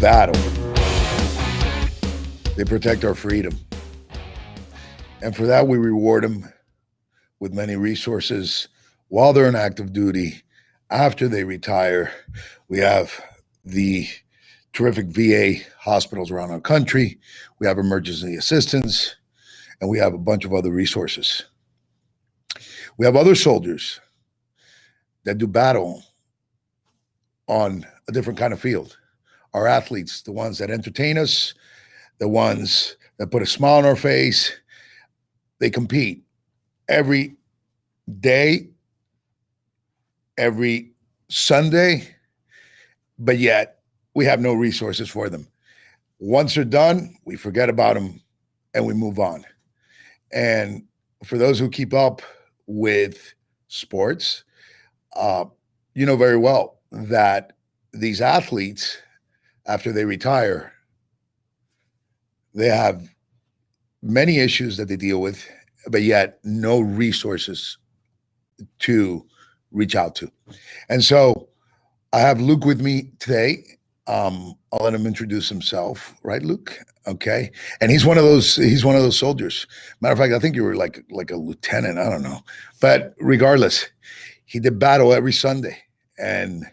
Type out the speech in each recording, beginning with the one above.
battle. They protect our freedom. And for that, we reward them with many resources while they're in active duty. After they retire, we have the terrific VA hospitals around our country. We have emergency assistance, and we have a bunch of other resources. We have other soldiers that do battle on a different kind of field. Our athletes, the ones that entertain us, the ones that put a smile on our face, they compete every day, every Sunday, but yet we have no resources for them. Once they're done, we forget about them and we move on. And for those who keep up with sports, you know very well that these athletes, after they retire, they have many issues that they deal with, but yet no resources to reach out to. And so I have Luke with me today. I'll let him introduce himself, right, Luke? Okay. And he's one of those soldiers. Matter of fact, I think you were like a lieutenant. I don't know. But regardless, he did battle every Sunday. And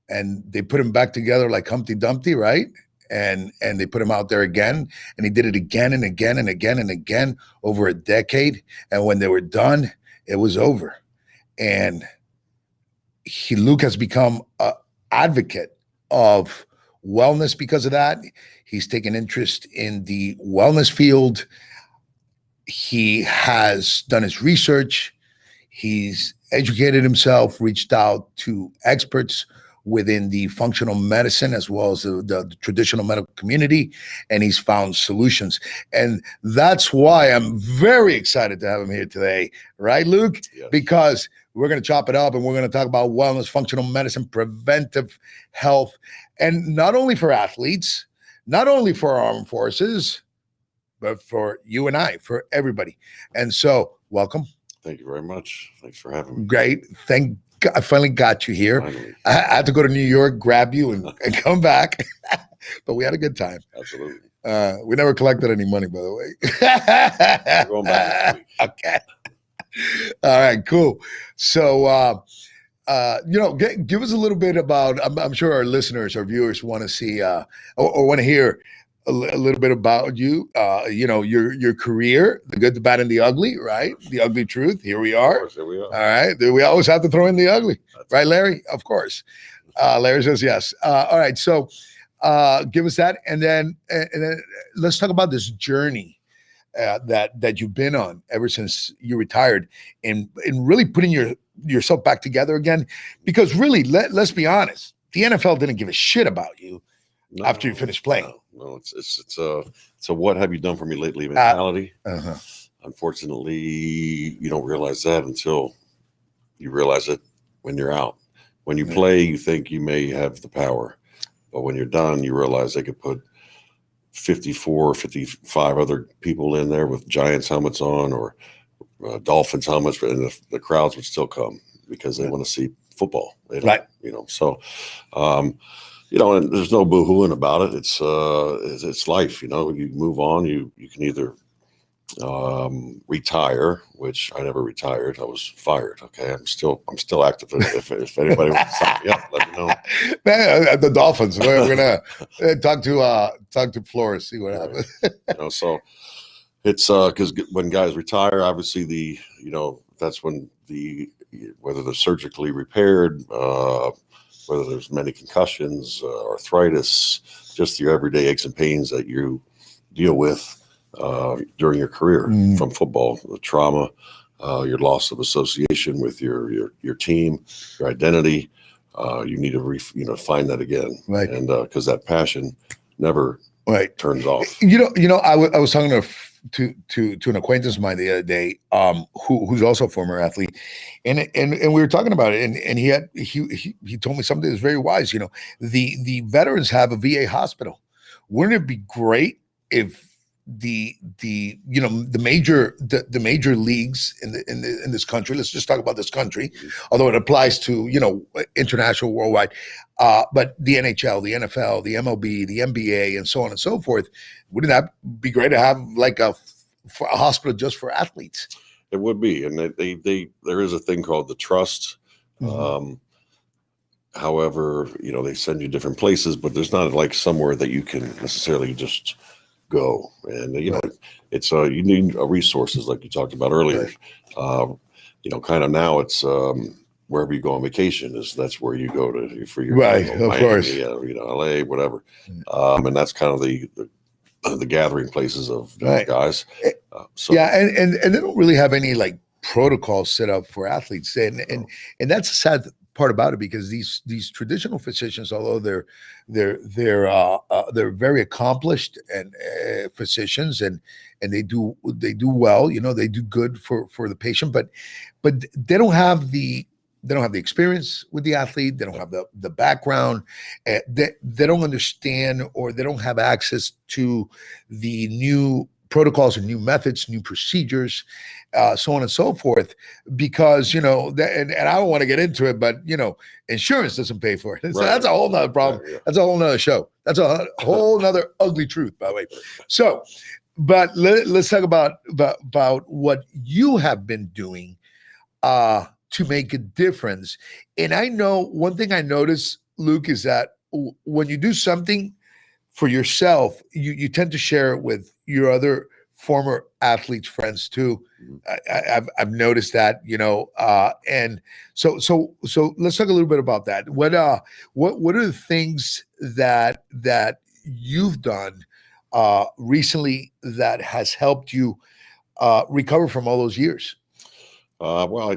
they put him back together like Humpty Dumpty, right? And they put him out there again. And he did it again and again and again and again over a decade. And when they were done, it was over. And Luke has become an advocate of wellness because of that. He's taken interest in the wellness field. He has done his research. He's educated himself, reached out to experts within the functional medicine as well as the traditional medical community, and he's found solutions. And that's why I'm very excited to have him here today. Right, Luke? Yes. Because we're going to chop it up and we're going to talk about wellness, functional medicine, preventive health, and not only for athletes, not only for our armed forces, but for you and I, for everybody. And so, welcome. Thank you very much. Thanks for having me. Great. Thank God, I finally got you here. Finally. I had to go to New York, grab you, and come back. But we had a good time. Absolutely. We never collected any money, by the way. We're going back next week. Okay. All right, cool. So, give us a little bit about, I'm sure our listeners, our viewers want to see or want to hear a little bit about you, your career, the good, the bad, and the ugly, right? The ugly truth. Here we are. Of course, here we are. All right. We always have to throw in the ugly. Right, Larry? Of course. Larry says yes. All right. So give us that. And then let's talk about this journey that you've been on ever since you retired and really putting yourself back together again. Because really, let's be honest, the NFL didn't give a shit about you after you finished playing. No, it's a what have you done for me lately mentality. Unfortunately, you don't realize that until you realize it when you're out. When you play, you think you may have the power, but when you're done, you realize they could put 54, 55 other people in there with Giants helmets on or Dolphins helmets, and the crowds would still come because they want to see football. They don't, right. So, and there's no boo-hooing about it. It's life, you move on. You can either retire, which I never retired. I was fired. Okay. I'm still active. If anybody wants to sign me up, let me know. Man, the Dolphins. We're gonna talk to Flores, see what happens. So it's because when guys retire, obviously that's when whether they're surgically repaired, whether there's many concussions, arthritis, just your everyday aches and pains that you deal with during your career from football, the trauma, your loss of association with your team, your identity. You need to find that again, right? And because that passion never turns off. I was talking to an acquaintance of mine the other day, who's also a former athlete, and we were talking about it, and he told me something that's very wise. The veterans have a VA hospital. Wouldn't it be great if the major leagues in this country. Let's just talk about this country, although it applies to international, worldwide. But the NHL, the NFL, the MLB, the NBA, and so on and so forth. Wouldn't that be great to have like a hospital just for athletes? It would be, and there is a thing called the trust. Mhm. However, they send you different places, but there's not like somewhere that you can necessarily just go. And Right. it's you need resources like you talked about earlier. Right. Kind of now it's wherever you go on vacation that's where you go to for your Right, of Miami, course. LA, whatever. Mm. And that's kind of the gathering places of Right. guys. So Yeah, and they don't really have any like protocols set up for athletes, and that's the sad part about it, because these traditional physicians, although they're very accomplished and physicians, and they do well, they do good for the patient, but they don't have the experience with the athlete. They don't have the background. They don't understand, or they don't have access to the new protocols and new methods, new procedures, so on and so forth. Because and I don't want to get into it, but insurance doesn't pay for it. So Right. that's a whole nother problem. Yeah. That's a whole nother show. That's a whole nother ugly truth, by the way. So, but let's talk about what you have been doing to make a difference. And I know one thing I notice, Luke, is that when you do something for yourself, you tend to share it with your other former athletes, friends too. I've noticed that, and so let's talk a little bit about that. What are the things that you've done recently that has helped you recover from all those years? Well,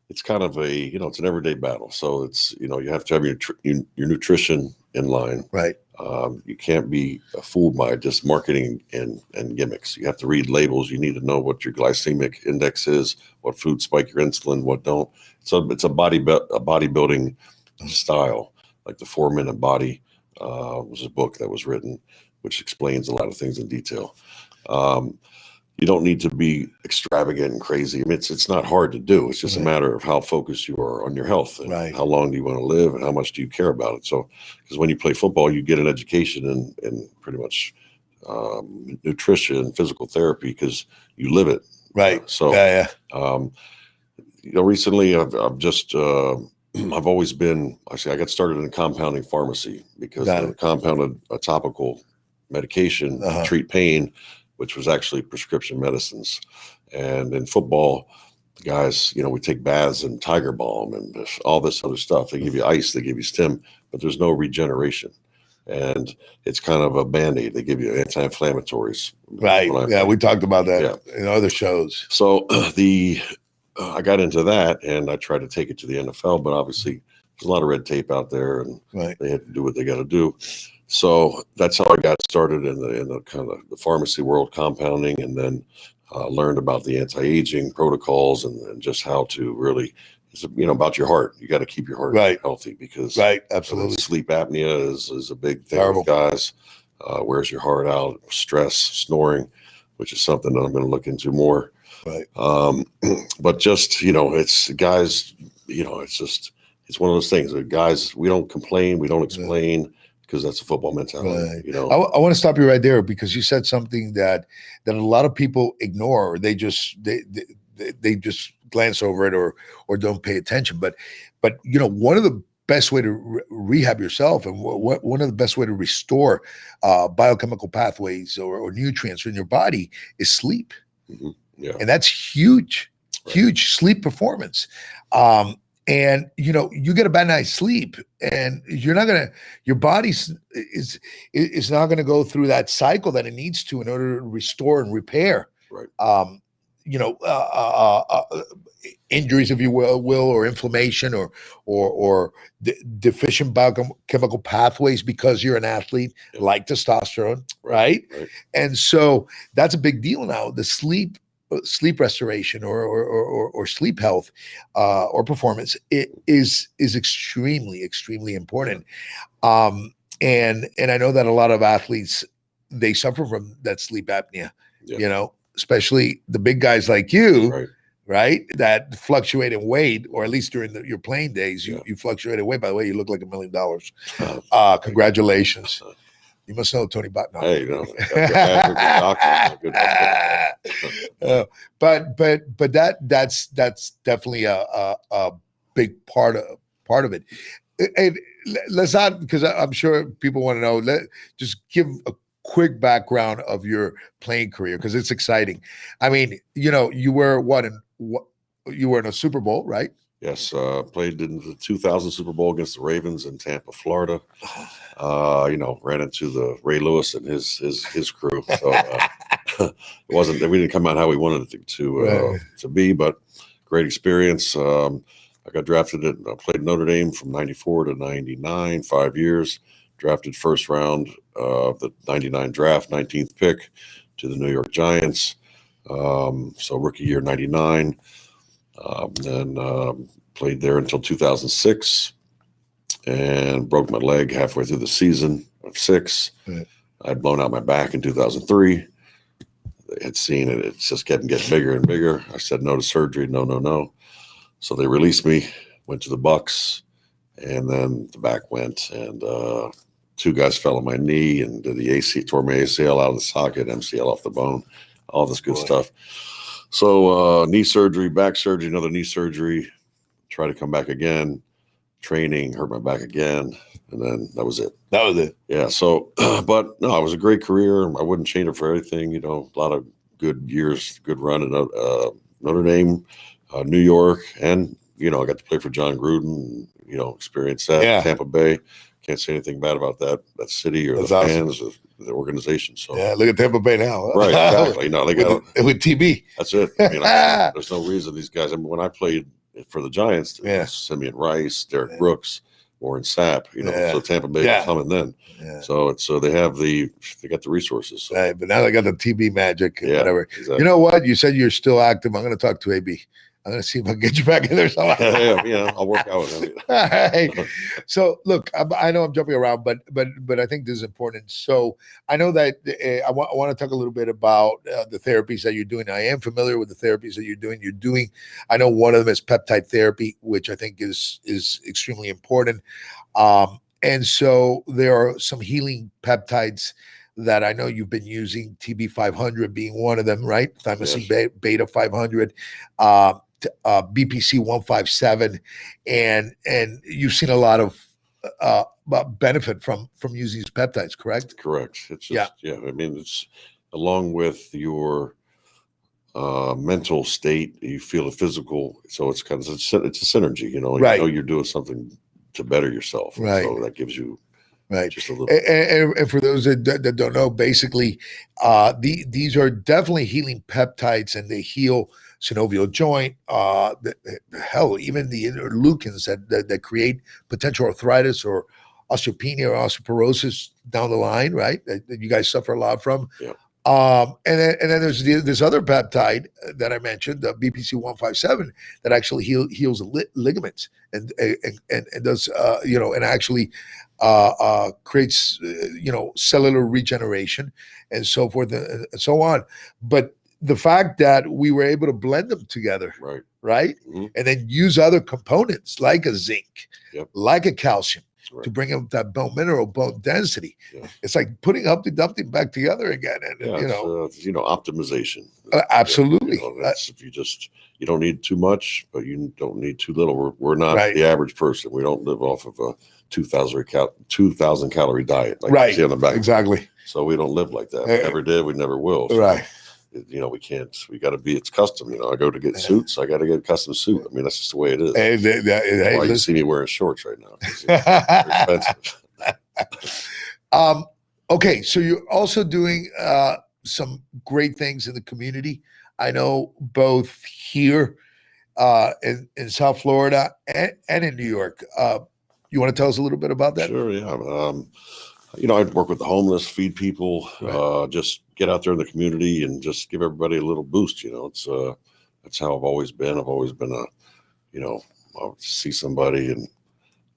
it's kind of it's an everyday battle. So it's, you have to have your nutrition in line. Right. You can't be fooled by just marketing and gimmicks. You have to read labels. You need to know what your glycemic index is, what foods spike your insulin, what don't. So it's a bodybuilding style, like the 4 Minute Body was a book that was written, which explains a lot of things in detail. You don't need to be extravagant and crazy. I mean, it's not hard to do. It's just a matter of how focused you are on your health, and how long do you want to live, and how much do you care about it. So, because when you play football, you get an education in pretty much nutrition, physical therapy, because you live it. Right. Recently I've just I've always been, actually, I got started in compounding pharmacy because I compounded a topical medication to treat pain, which was actually prescription medicines. And in football, the guys, we take baths in Tiger Balm and all this other stuff. They give you ice, they give you stim, but there's no regeneration. And it's kind of a Band-Aid. They give you anti-inflammatories. Right. We talked about that in other shows. So I got into that, and I tried to take it to the NFL, but obviously there's a lot of red tape out there, and they have to do what they got to do. So that's how I got started in the kind of the pharmacy world, compounding, and then learned about the anti-aging protocols and just how to really, about your heart. You got to keep your heart healthy, because absolutely, sleep apnea is a big thing with guys. Wears your heart out. Stress, snoring, which is something that I'm going to look into more. Right. But just, it's guys, it's one of those things. Guys, we don't complain, we don't explain, because that's a football mentality. I want to stop you right there, because you said something that a lot of people ignore, or they just glance over it, or don't pay attention. But one of the best way to rehab yourself, and one of the best way to restore biochemical pathways or nutrients in your body is sleep. Mm-hmm. Yeah. And that's huge sleep performance. And you get a bad night's sleep, and your body is not going to go through that cycle that it needs to in order to restore and repair. Right. Injuries, if you will, or inflammation, or deficient biochemical pathways, because you're an athlete, like testosterone, right? And so that's a big deal now. The sleep restoration, or sleep health, or performance, it is extremely important. And I know that a lot of athletes, they suffer from that sleep apnea. Yeah. Especially the big guys like you. Right. Right, that fluctuate in weight, or at least during your playing days, Yeah. you fluctuate in weight. By the way, you look like $1 million. Congratulations. You must know Tony Button. Hey, but that's definitely a big part of it. And let's not, because I'm sure people want to know. Just give a quick background of your playing career, because it's exciting. I mean, you were you were in a Super Bowl, right? Yes, played in the 2000 Super Bowl against the Ravens in Tampa, Florida. Ran into the Ray Lewis and his crew. So we didn't come out how we wanted it to be, but great experience. I got drafted I played Notre Dame from 94 to 99, 5 years. Drafted first round of the 99 draft, 19th pick to the New York Giants. So rookie year 99. Then played there until 2006 and broke my leg halfway through the season of 6. Right. I'd blown out my back in 2003. They had seen it. It's just getting bigger and bigger. I said no to surgery. No. So they released me, went to the Bucks, and then the back went. And 2 guys fell on my knee and did the tore my ACL out of the socket, MCL off the bone, all this good stuff. So knee surgery, back surgery, another knee surgery, try to come back again, training, hurt my back again, and then that was it. Yeah. So, but no, it was a great career. I wouldn't change it for anything. A lot of good years, good run in Notre Dame, New York, and I got to play for John Gruden. Experience that. Yeah. Tampa Bay. Can't say anything bad about that city or the fans or the organization. So yeah, look at Tampa Bay now. Right, exactly. With TB. That's it. I mean, there's no reason these guys. I mean, when I played for the Giants, Simeon Rice, Derek Brooks, Warren Sapp. So Tampa Bay was coming then. Yeah. So they got the resources. So. Right, but now they got the TB magic and whatever. Exactly. You know what? You said you're still active. I'm going to talk to AB. I'm going to see if I can get you back in there somehow. I'll work out with him. All right. So, look, I know I'm jumping around, but I think this is important. So, I know that I want to talk a little bit about the therapies that you're doing. I am familiar with the therapies that you're doing. I know one of them is peptide therapy, which I think is extremely important. And so there are some healing peptides that I know you've been using, TB 500 being one of them, right? Thymosin beta 500. BPC 157, and you've seen a lot of benefit from using these peptides, correct? Correct. It's just, I mean, it's along with your mental state, you feel a physical, so it's kind of it's a synergy. You know you're doing something to better yourself, right? So that gives you just a little. And for those that don't know, basically, these are definitely healing peptides, and they heal synovial joint, even the interleukins that create potential arthritis or osteopenia or osteoporosis down the line, right? That you guys suffer a lot from. Yeah. And then there's this other peptide that I mentioned, the BPC 157, that actually heals ligaments and does and actually creates cellular regeneration and so forth and so on. But the fact that we were able to blend them together, right, mm-hmm. and then use other components like a zinc, like a calcium, to bring up that bone mineral, bone density. Yeah. It's like putting Humpty Dumpty back together again. And optimization. Absolutely. If you don't need too much, but you don't need too little. We're not the average person. We don't live off of a 2,000 calorie diet, like you see on the back. Exactly. So we don't live like that. We never did. We never will. So, right. We can't. We got to be. It's custom. I go to get suits. I got to get a custom suit. I mean, that's just the way it is. Why you see me wearing shorts right now? They're expensive. Okay, so you're also doing some great things in the community. I know both here in South Florida and in New York. You want to tell us a little bit about that? Sure. Yeah. I work with the homeless, feed people, just get out there in the community and just give everybody a little boost. It's that's how I've always been. I've always been I'll see somebody and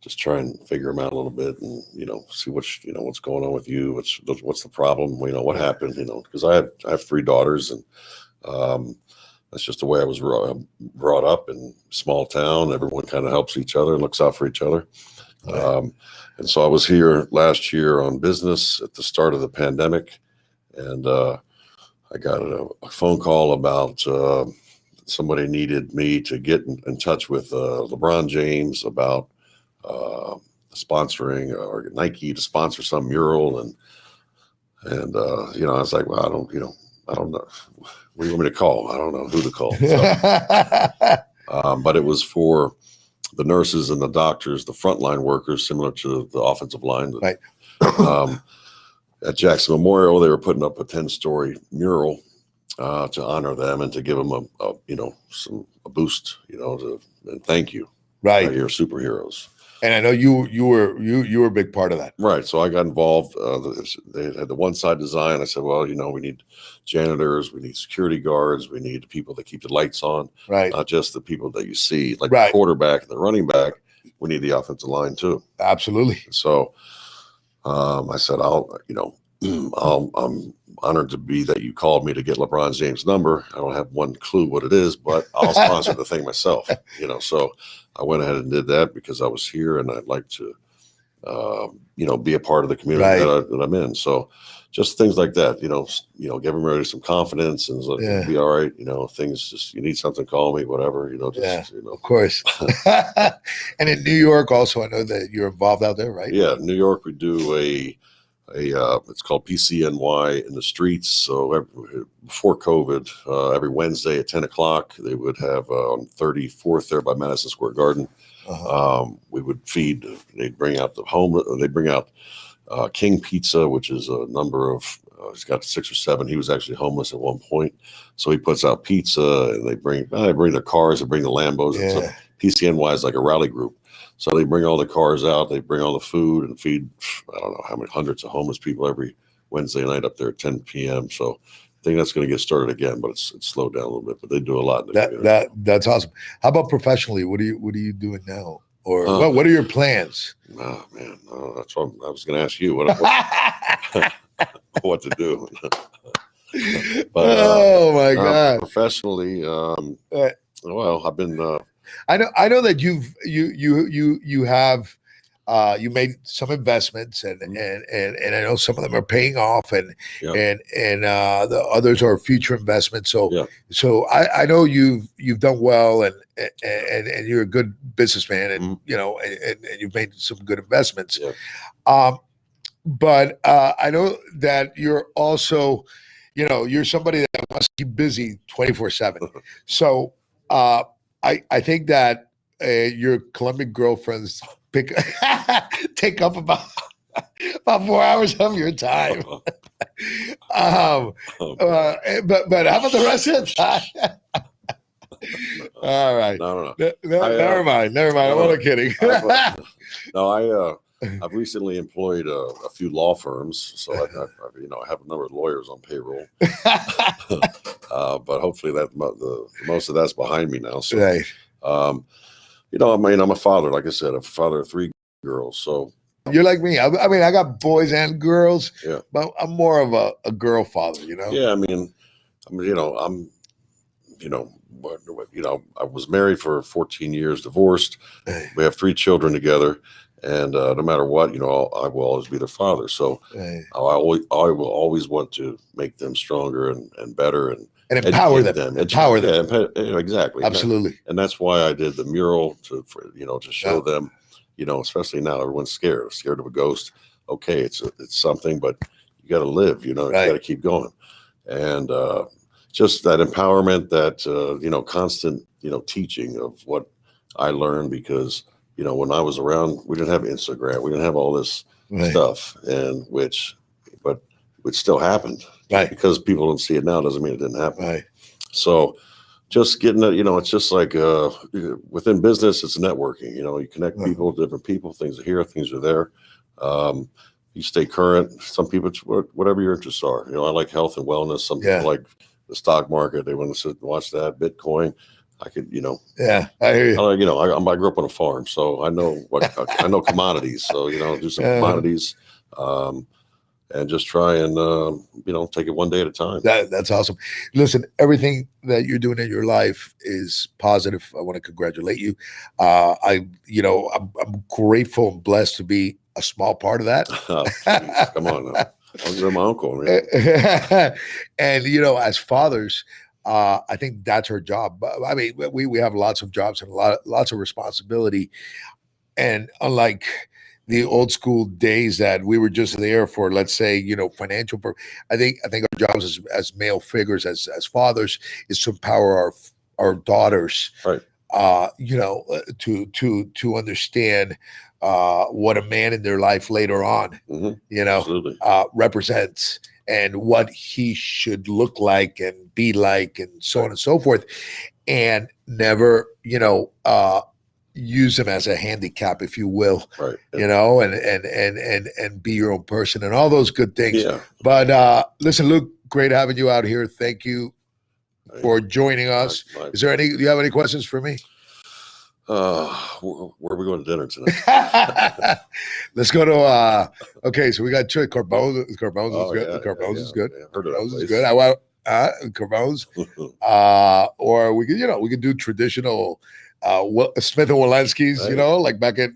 just try and figure them out a little bit, and see what's going on with you, what's the problem, what happened, because I have 3 daughters, and that's just the way I was brought up in small town. Everyone kind of helps each other and looks out for each other. Right. And so I was here last year on business at the start of the pandemic, and I got a phone call about somebody needed me to get in touch with LeBron James about sponsoring, or Nike to sponsor some mural, and I was like, well, I don't know. What do you want me to call? I don't know who to call. So, but it was for the nurses and the doctors, the frontline workers, similar to the offensive line. Right. At Jackson Memorial, they were putting up a 10-story mural to honor them and to give them a boost, and thank you. Right. You're superheroes. And I know you were a big part of that. Right. So I got involved. They had the one side design. I said, well, we need janitors, we need security guards, we need people that keep the lights on. Right. Not just the people that you see, like Right. the quarterback and the running back. We need the offensive line too. Absolutely. So I said, I'm honored to be that you called me to get LeBron James' number. I don't have one clue what it is, but I'll sponsor the thing myself. So I went ahead and did that because I was here and I'd like to, be a part of the community Right. that I'm in. So just things like that, give everybody some confidence and it'll be all right. Things just, you need something, call me, whatever, Of course. And in New York also, I know that you're involved out there, right? Yeah. New York, we do it's called PCNY in the streets. So before COVID, every Wednesday at 10 o'clock, they would have on 34th there by Madison Square Garden. We would feed. They'd bring out They'd bring out King Pizza, which is a number of. He's got 6 or 7. He was actually homeless at one point, so he puts out pizza, and they bring their cars, they bring the Lambos. Yeah. So PCNY is like a rally group. So they bring all the cars out, they bring all the food and feed, I don't know how many hundreds of homeless people every Wednesday night up there at 10 p.m. So I think that's going to get started again, but it's slowed down a little bit. But they do a lot in the community. That's awesome. How about professionally? What are you doing now? Or what are your plans? Oh man, that's what I was going to ask you. What to do? But, oh my God! Professionally, well, I've been. I know that you have you made some investments and I know some of them are paying off and the others are future investments. So I know you've done well and you're a good businessman and and you've made some good investments. Yeah. But I know that you're also you're somebody that wants to keep busy 24/7. So I think that your Colombian girlfriends take up about 4 hours of your time. But how about the rest of the time? All right. No. Never mind. I'm only kidding. I've recently employed a few law firms, so I have a number of lawyers on payroll. But hopefully that the most of that's behind me now. So, right. I'm a father, like I said, a father of 3 girls. So you're like me. I mean, I got boys and girls. Yeah. But I'm more of a girl father. Yeah. I was married for 14 years, divorced. We have 3 children together. And no matter what, I will always be their father. So I will always want to make them stronger and better and empower them. Empower them. Exactly. Absolutely. And that's why I did the mural to show them. Especially now, everyone's scared of a ghost. Okay, it's something, but you got to live. You got to keep going. And just that empowerment, that constant teaching of what I learned because. When I was around, we didn't have Instagram. We didn't have all this stuff, but it still happened. Right. Because people don't see it now doesn't mean it didn't happen. Right. So just getting it, it's just like within business, it's networking. You connect people, different people, things are here, things are there. You stay current. Some people, it's whatever your interests are. I like health and wellness. Some people like the stock market. They want to sit and watch that, Bitcoin. I could, you know, Yeah, I hear you. you know, I grew up on a farm, so I know I know commodities. So, you know, do some commodities, and just try and, you know, take it one day at a time. That's awesome. Listen, everything that you're doing in your life is positive. I want to congratulate you. I'm grateful and blessed to be a small part of that. Oh, geez, come on now. I'm my uncle, man. And as fathers, I think that's our job. I mean, we have lots of jobs and lots of responsibility. And unlike the old school days that we were just there for, let's say, financial. I think our jobs as male figures, as fathers, is to empower our daughters, right? To understand what a man in their life later on, represents, and what he should look like and be like, and so on and so forth, and never, use him as a handicap, if you will, right? And be your own person and all those good things. Yeah. But listen, Luke, great having you out here. Thank you for joining us. Do you have any questions for me? Where are we going to dinner tonight? Let's go to okay, so we got Carbone's. Carbone's is good. Yeah, Carbone's is good. Yeah, heard of Carbone's that is good. Carbone's. Or we could do traditional Smith and Walensky's, like back in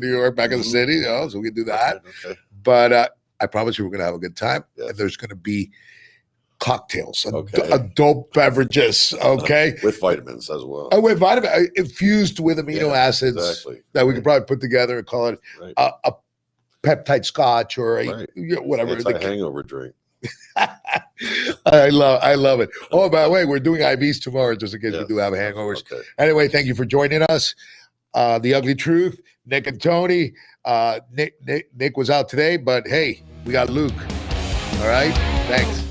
New York, back in the city, so we can do that. Okay. But I promise you we're gonna have a good time. Yes. And there's gonna be cocktails, okay. adult beverages, okay? With vitamins as well. With vitamin infused with amino acids that we could probably put together and call it a peptide scotch or whatever. It's a hangover drink. I love it. Oh, by the way, we're doing IVs tomorrow, just in case we do have hangovers. Okay. Anyway, thank you for joining us. The Ugly Truth, Nick and Tony. Nick was out today, but hey, we got Luke. All right, thanks.